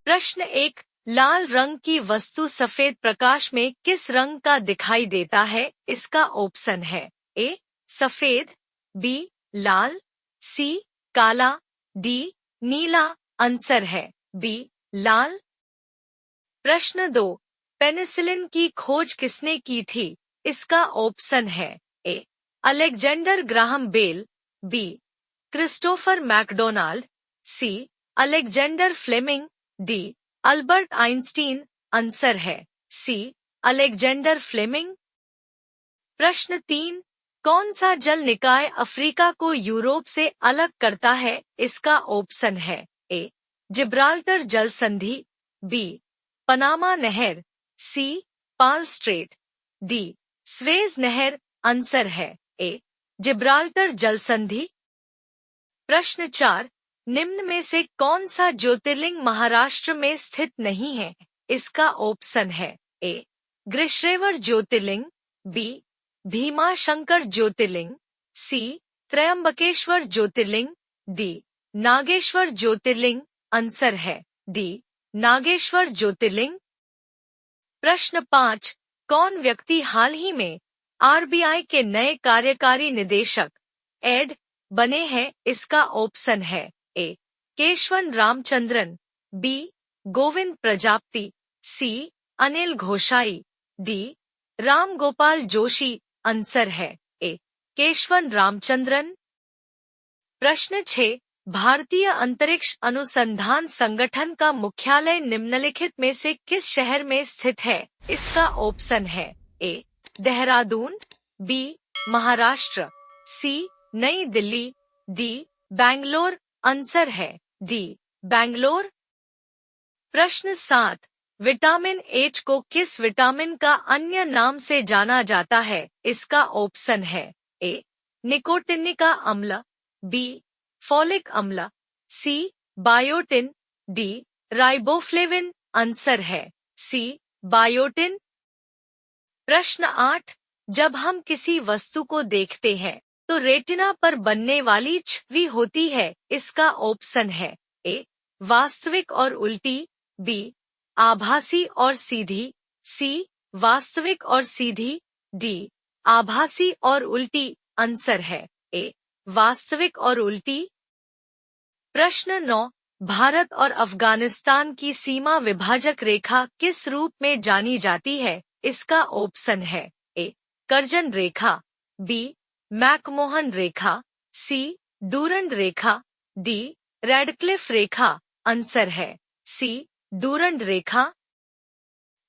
प्रश्न 1, लाल रंग की वस्तु सफेद प्रकाश में किस रंग का दिखाई देता है? इसका ऑप्शन है ए सफेद, बी लाल, सी काला, डी नीला। आंसर है बी लाल। प्रश्न 2, पेनिसिलिन की खोज किसने की थी? इसका ऑप्शन है A Alexander Graham Bell, B Christopher McDonald, C Alexander Fleming, D Albert Einstein. Answer है सी अलेक्जेंडर फ्लेमिंग। प्रश्न 3, कौन सा जल निकाय अफ्रीका को यूरोप से अलग करता है? इसका ऑप्शन है ए जिब्राल्टर जल संधि, बी पनामा नहर, सी पाल स्ट्रेट, डी स्वेज नहर। आंसर है ए जिब्राल्टर जल संधि। प्रश्न 4, निम्न में से कौन सा ज्योतिर्लिंग महाराष्ट्र में स्थित नहीं है? इसका ऑप्शन है ए ग्रिश्रेवर ज्योतिर्लिंग, बी भीमाशंकर ज्योतिर्लिंग, सी त्रयंबकेश्वर ज्योतिर्लिंग, डी नागेश्वर ज्योतिर्लिंग। आंसर है डी नागेश्वर ज्योतिर्लिंग। प्रश्न 5, कौन व्यक्ति हाल ही में आरबीआई के नए कार्यकारी निदेशक एड बने हैं? इसका ऑप्शन है ए केशवन रामचंद्रन, बी गोविंद प्रजापति, सी अनिल घोषाई, डी राम गोपाल जोशी। आंसर है ए केशवन रामचंद्रन। प्रश्न 6, भारतीय अंतरिक्ष अनुसंधान संगठन का मुख्यालय निम्नलिखित में से किस शहर में स्थित है? इसका ऑप्शन है ए देहरादून, बी महाराष्ट्र, सी नई दिल्ली, डी बैंगलोर। आंसर है डी बैंगलोर। प्रश्न 7, विटामिन एच को किस विटामिन का अन्य नाम से जाना जाता है? इसका ऑप्शन है ए निकोटिनिक अम्ल, बी फोलिक अम्ल, सी बायोटिन, डी राइबोफ्लेविन। आंसर है सी बायोटिन। प्रश्न 8, जब हम किसी वस्तु को देखते हैं तो रेटिना पर बनने वाली छवि होती है। इसका ऑप्शन है ए वास्तविक और उल्टी, बी आभासी और सीधी, सी वास्तविक और सीधी, डी आभासी और उल्टी। आंसर है ए वास्तविक और उल्टी। प्रश्न 9, भारत और अफगानिस्तान की सीमा विभाजक रेखा किस रूप में जानी जाती है? इसका ऑप्शन है ए कर्जन रेखा, बी मैकमोहन रेखा, सी डूरंड रेखा, डी रेडक्लिफ रेखा। आंसर है सी डूरंड रेखा।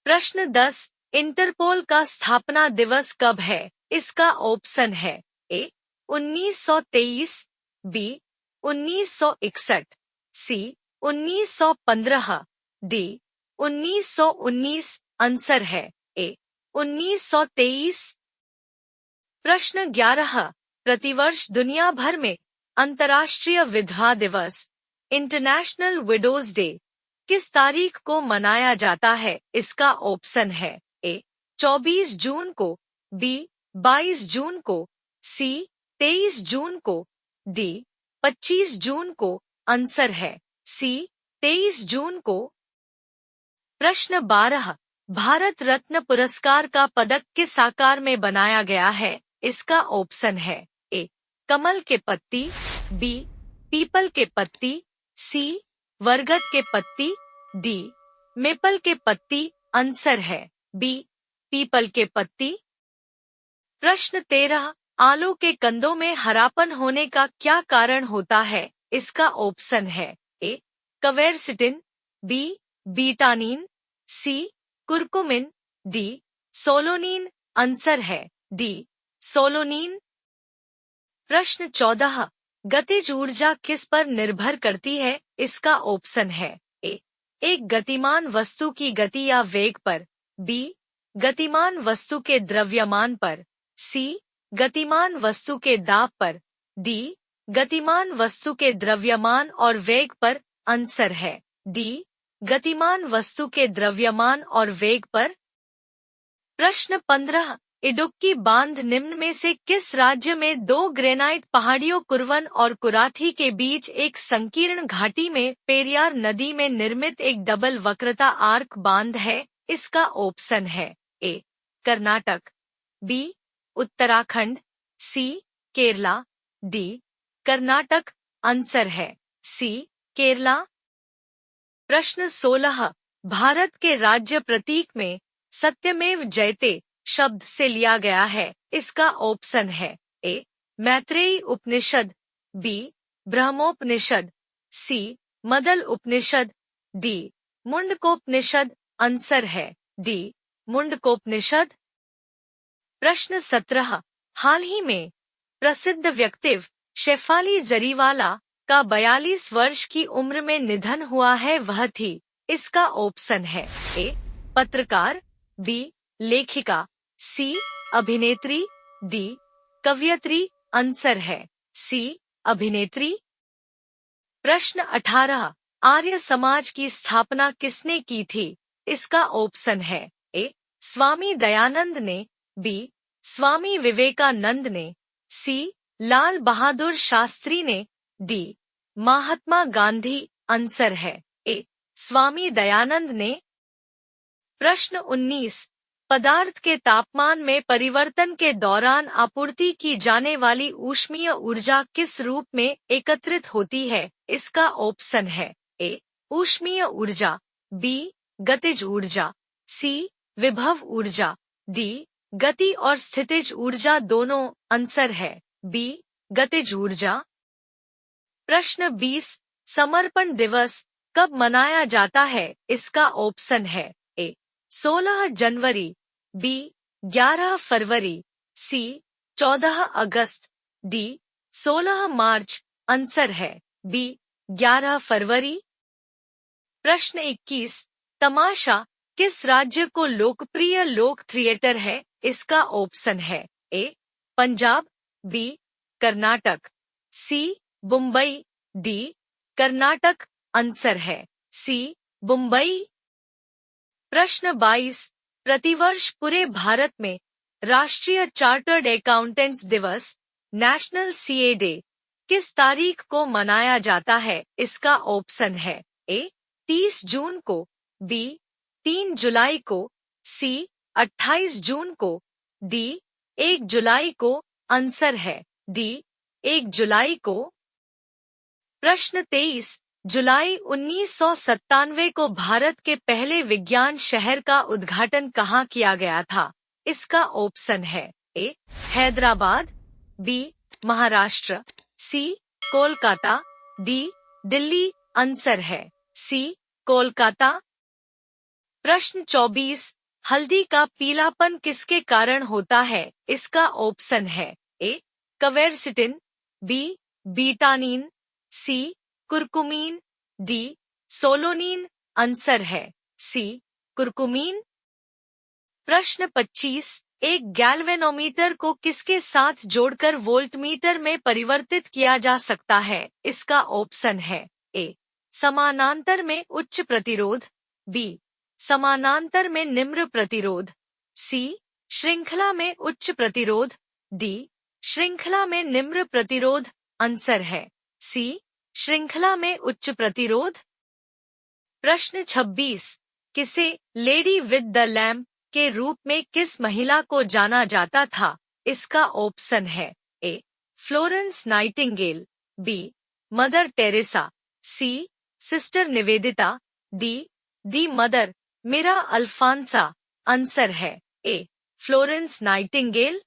प्रश्न 10, इंटरपोल का स्थापना दिवस कब है? इसका ऑप्शन है ए 1923, बी 1961, सी 1915, डी 1919। आंसर है ए 1923। प्रश्न 11, प्रतिवर्ष दुनिया भर में अंतर्राष्ट्रीय विधवा दिवस इंटरनेशनल विडोज डे किस तारीख को मनाया जाता है? इसका ऑप्शन है ए 24 जून को, बी 22 जून को, सी 23 जून को, डी 25 जून को। आंसर है सी 23 जून को। प्रश्न 12, भारत रत्न पुरस्कार का पदक किस आकार में बनाया गया है? इसका ऑप्शन है ए कमल के पत्ती, बी पीपल के पत्ती, सी बरगद के पत्ती, डी मेपल के पत्ती। आंसर है बी पीपल के पत्ती। प्रश्न 13, आलू के कंदों में हरापन होने का क्या कारण होता है? इसका ऑप्शन है ए क्वेरसिटिन, बी बीटानिन, सी कुरकुमिन, डी सोलोनिन। आंसर है डी सोलोनिन। प्रश्न 14, गतिज ऊर्जा किस पर निर्भर करती है? इसका ऑप्शन है ए एक गतिमान वस्तु की गति या वेग पर, बी गतिमान वस्तु के द्रव्यमान पर, सी गतिमान वस्तु के दाब पर, डी गतिमान वस्तु के द्रव्यमान और वेग पर। आंसर है डी गतिमान वस्तु के द्रव्यमान और वेग पर। प्रश्न 15, इडुक्की बांध निम्न में से किस राज्य में दो ग्रेनाइट पहाड़ियों कुरवन और कुराथी के बीच एक संकीर्ण घाटी में पेरियार नदी में निर्मित एक डबल वक्रता आर्क बांध है? इसका ऑप्शन है ए कर्नाटक, बी उत्तराखंड, सी केरला, डी कर्नाटक। आंसर है सी केरला। प्रश्न 16 भारत के राज्य प्रतीक में सत्यमेव जयते शब्द से लिया गया है। इसका ऑप्शन है ए मैत्रेयी उपनिषद, बी ब्रह्मोपनिषद, सी मदल उपनिषद, डी मुंडकोपनिषद। आंसर है डी मुंडकोपनिषद। प्रश्न 17 हाल ही में प्रसिद्ध व्यक्तित्व शेफाली जरीवाला का 42 वर्ष की उम्र में निधन हुआ है, वह थी। इसका ऑप्शन है ए पत्रकार, बी लेखिका, सी अभिनेत्री, डी कवयित्री। आंसर है सी अभिनेत्री। प्रश्न 18 आर्य समाज की स्थापना किसने की थी? इसका ऑप्शन है ए स्वामी दयानंद ने, बी स्वामी विवेकानंद ने, सी लाल बहादुर शास्त्री ने, डी महात्मा गांधी। आंसर है ए स्वामी दयानंद ने। प्रश्न 19 पदार्थ के तापमान में परिवर्तन के दौरान आपूर्ति की जाने वाली ऊष्मीय ऊर्जा किस रूप में एकत्रित होती है? इसका ऑप्शन है ए ऊष्मीय ऊर्जा, बी गतिज ऊर्जा, सी विभव ऊर्जा, डी गति और स्थितिज ऊर्जा दोनों। आंसर है बी गतिज ऊर्जा। प्रश्न 20 समर्पण दिवस कब मनाया जाता है? इसका ऑप्शन है ए 16 जनवरी, बी 11 फरवरी, सी 14 अगस्त, डी 16 मार्च। आंसर है बी 11 फरवरी। प्रश्न 21 तमाशा किस राज्य को लोकप्रिय लोक थिएटर है? इसका ऑप्शन है ए पंजाब, बी कर्नाटक, सी मुंबई, डी कर्नाटक। आंसर है सी मुंबई। प्रश्न 22 प्रतिवर्ष पूरे भारत में राष्ट्रीय चार्टर्ड अकाउंटेंट्स दिवस नेशनल सीए डे किस तारीख को मनाया जाता है? इसका ऑप्शन है ए 30 जून को, बी 3 जुलाई को, सी 28 जून को, डी 1 जुलाई को। आंसर है डी 1 जुलाई को। प्रश्न 23 जुलाई 1997 को भारत के पहले विज्ञान शहर का उद्घाटन कहाँ किया गया था? इसका ऑप्शन है ए हैदराबाद, बी महाराष्ट्र, सी कोलकाता, डी दिल्ली। आंसर है सी कोलकाता। प्रश्न 24 हल्दी का पीलापन किसके कारण होता है? इसका ऑप्शन है ए क्वेरसिटिन, बी बीटानिन, सी कुरकुमीन, डी सोलोनिन। आंसर है सी कुरकुमीन। प्रश्न 25 एक गैल्वेनोमीटर को किसके साथ जोड़कर वोल्टमीटर में परिवर्तित किया जा सकता है? इसका ऑप्शन है ए समानांतर में उच्च प्रतिरोध, बी समानांतर में निम्न प्रतिरोध, सी श्रृंखला में उच्च प्रतिरोध, डी श्रृंखला में निम्न प्रतिरोध। आंसर है सी श्रृंखला में उच्च प्रतिरोध। प्रश्न 26 किसे लेडी विद द लैम्प के रूप में किस महिला को जाना जाता था? इसका ऑप्शन है A Florence Nightingale, B Mother Teresa, C sister Nivedita, D the mother Mary Alphonsa. Answer है ए फ्लोरेंस नाइटिंगेल।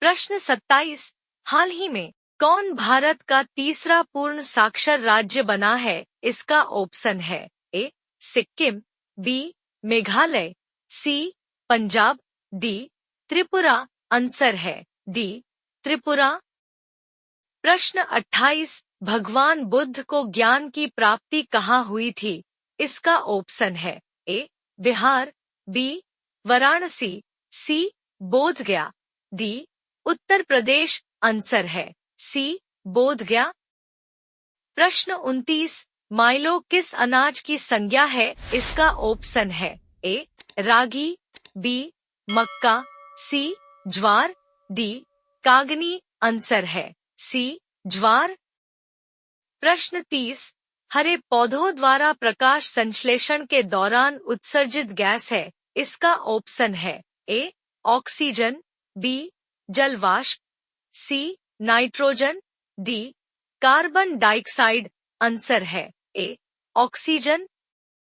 प्रश्न 27 हाल ही में कौन भारत का तीसरा पूर्ण साक्षर राज्य बना है? इसका ऑप्शन है ए सिक्किम, बी मेघालय, सी पंजाब, डी त्रिपुरा। आंसर है डी त्रिपुरा। प्रश्न 28 भगवान बुद्ध को ज्ञान की प्राप्ति कहाँ हुई थी? इसका ऑप्शन है ए बिहार, बी वाराणसी, सी बोधगया, डी उत्तर प्रदेश। आंसर है सी बोधगया। प्रश्न 29 माइलो किस अनाज की संज्ञा है? इसका ऑप्शन है ए रागी, बी मक्का, सी ज्वार, डी कागनी। आंसर है सी ज्वार। प्रश्न 30, हरे पौधों द्वारा प्रकाश संश्लेषण के दौरान उत्सर्जित गैस है, इसका ऑप्शन है ए ऑक्सीजन, बी जलवाष्प, C nitrogen, D carbon dioxide. Answer है ए ऑक्सीजन।